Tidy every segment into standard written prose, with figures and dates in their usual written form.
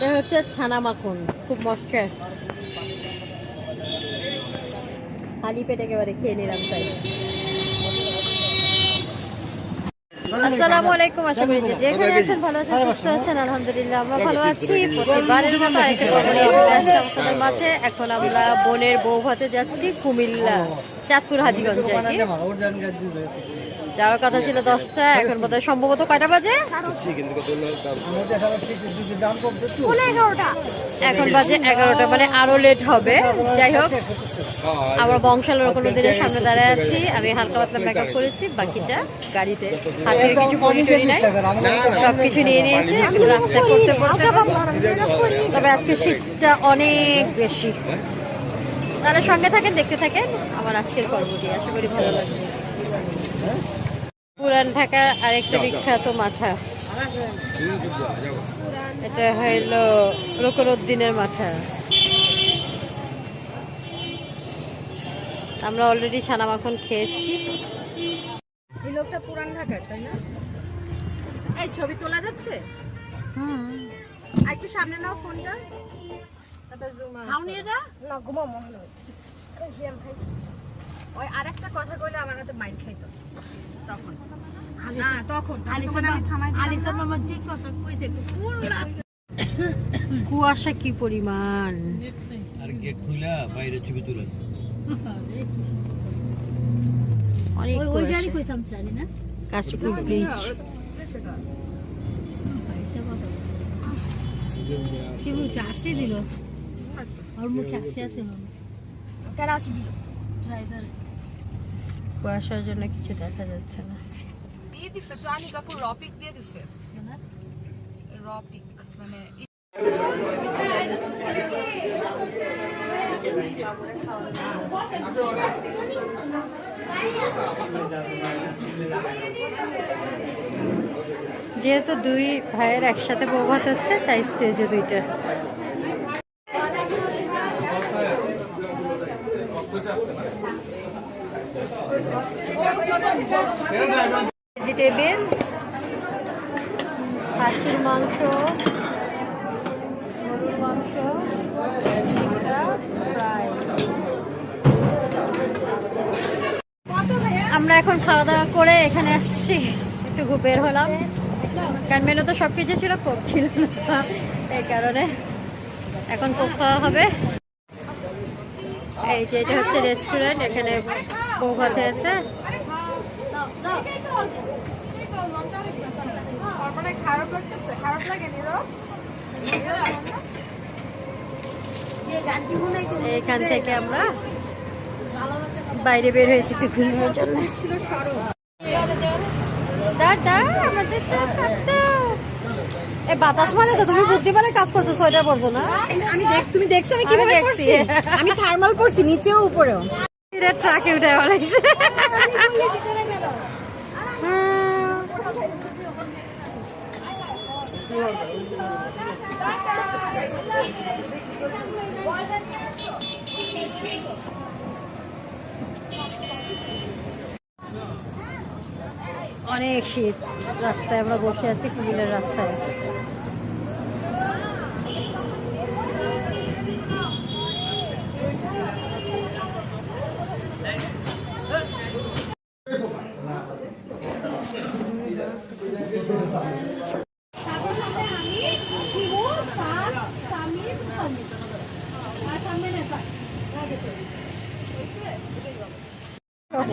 এটা হচ্ছে ছানা মাখন, খুব মজার। খালি পেট একেবারে খেয়ে নিলাম তাই। আসসালামু আলাইকুম, আশা করি যে যেখানে আছেন ভালো আছেন, সুস্থ আছেন। আলহামদুলিল্লাহ আমরা ভালো আছি। প্রতিবারের মতো আরেকটা খবর নিয়ে চলে আসলাম আপনাদের মাঝে। এখন আমরা বোনের বউ ভাতে যাচ্ছি কুমিল্লা, চাঁদপুর হাজীগঞ্জে। যাওয়ার কথা ছিল 10টা, এখন বোধহয় সম্ভবত কয়টা বাজে? এখন বাজে 11টা, মানে আরো লেট হবে। যাই হোক, আমরা বংশালের কোনো দিনের সামনে দাঁড়ায় আছি। আমি হালকা পাতলা মেকআপ করেছি, বাকিটা গাড়িতে। হাতে কিছু পরিটরি নাই, সবকিছু নিয়ে নিয়েছি রাস্তায় করতে করতে। তবে আজকে শীতটা অনেক বেশি। তাহলে সঙ্গে থাকেন, দেখতে থাকেন আমার আজকের পর্বটি, আশা করি ভালো লাগবে। পুরান ঢাকার আরেকটা বিখ্যাত মাঠা, এটা হইল রুকনউদ্দিনের মাঠা। আমরা অলরেডি ছানা মাখন খেয়েছি। এই লোকটা পুরান ঢাকার, তাই না? এই ছবি তোলা যাচ্ছে? একটু সামনে নাও ফোনটা, তারপর জুম আউট। হাউনিটা না ঘুমা মনে হয়। আরে জিয়াম খাই। ওই আরেকটা কথা কইলে আমার হাতে মাইন্ড খাইতো তখন। না তখন আলিসা মামা যে কথা কইছে পুরো কুয়াশা কি পরিমাণ! আর গেট খুলা বাইরে ছবি তুলে অনেক ওই গাড়ি কইতাম জানি না। কাশীপুর ব্রিজ। শিবুটা আসি দিল, ওর মুখে আসি আছে কার আসি দিল ড্রাইভার। কুয়াশার জন্য কিছু দেখা যাচ্ছে না। দিয়ে দিছে তো আনি কাপুর রপিক দিয়ে দিছে, রপিক মানে যেহেতু দুই ভাইয়ের একসাথে বউ ভাত হচ্ছে, তাই স্টেজে দুইটা। ভেজিটেবিল, হাঁসের মাংস, গরুর মাংস, ফ্রাই। আমরা এখন খাওয়া দাওয়া করে এখানে আসছি, একটু বের হলাম, কারণ মেনু তো সবকিছু ছিল, কোক ছিল না, এই কারণে এখন কোক খাওয়া হবে। এই যে এটা হচ্ছে রেস্টুরেন্ট, এখানে বউ ভাত হয়েছে। এখান থেকে আমরা বাইরে বের হয়েছি একটু ঘুমানোর জন্য। দাদা আমাদের বাতাস মানে তো তুমি বুদ্ধিমানের কাজ করছো, সোয়েটার পরছো না? তুমি দেখছো আমি কিভাবে করছি? আমি থার্মাল পরছি নিচেও উপরেও। ট্রাকে উঠে বলাইছে। অনেক শীত, রাস্তায় আমরা বসে আছি কুমিল্লার রাস্তায়।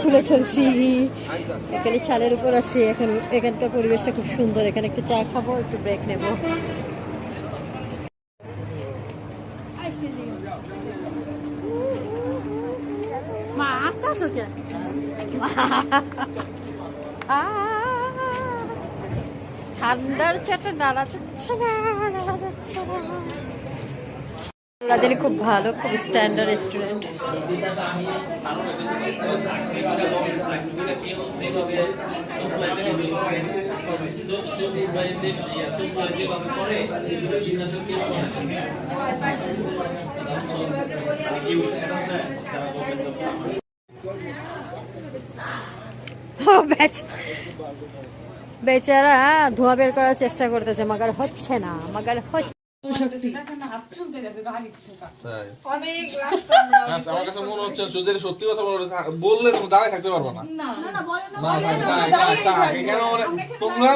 খুলে ফেলছি, এখানে শালের উপর আছে। এখন এখানকার পরিবেশটা খুব সুন্দর, এখানে একটু চা খাবো, একটু ব্রেক নেবো। মা আটকাছো কেন? ঠান্ডার চোটে নাড়া যাচ্ছে না, নাড়া যাচ্ছে না। দিল্লি খুব ভালো, খুব স্ট্যান্ডার্ড রেস্টুরেন্ট। বেচারা ধোঁয়া বের করার চেষ্টা করতেছে, মাগার হচ্ছে না, মাগার হচ্ছে। তাই। অনেক রাস্তা আচ্ছা, আমার কাছে মনে হচ্ছে সুজের সত্যি কথা বললে তুমি দাঁড়ায় থাকতে পারবে না। না না বলেন না না, কেন তোমরা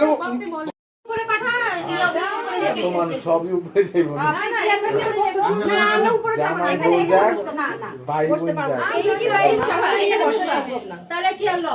করে পাঠায় তোমার সবই উপরে যাইব না। আমরা উপরে যাব না, জামাই এখানে বউ যাক, না না ভাই বোন বসতে পারবো যাক। না। এই কি ভাই সবাই এখানে বসা সম্ভব না। তাহলে চেয়ার লো।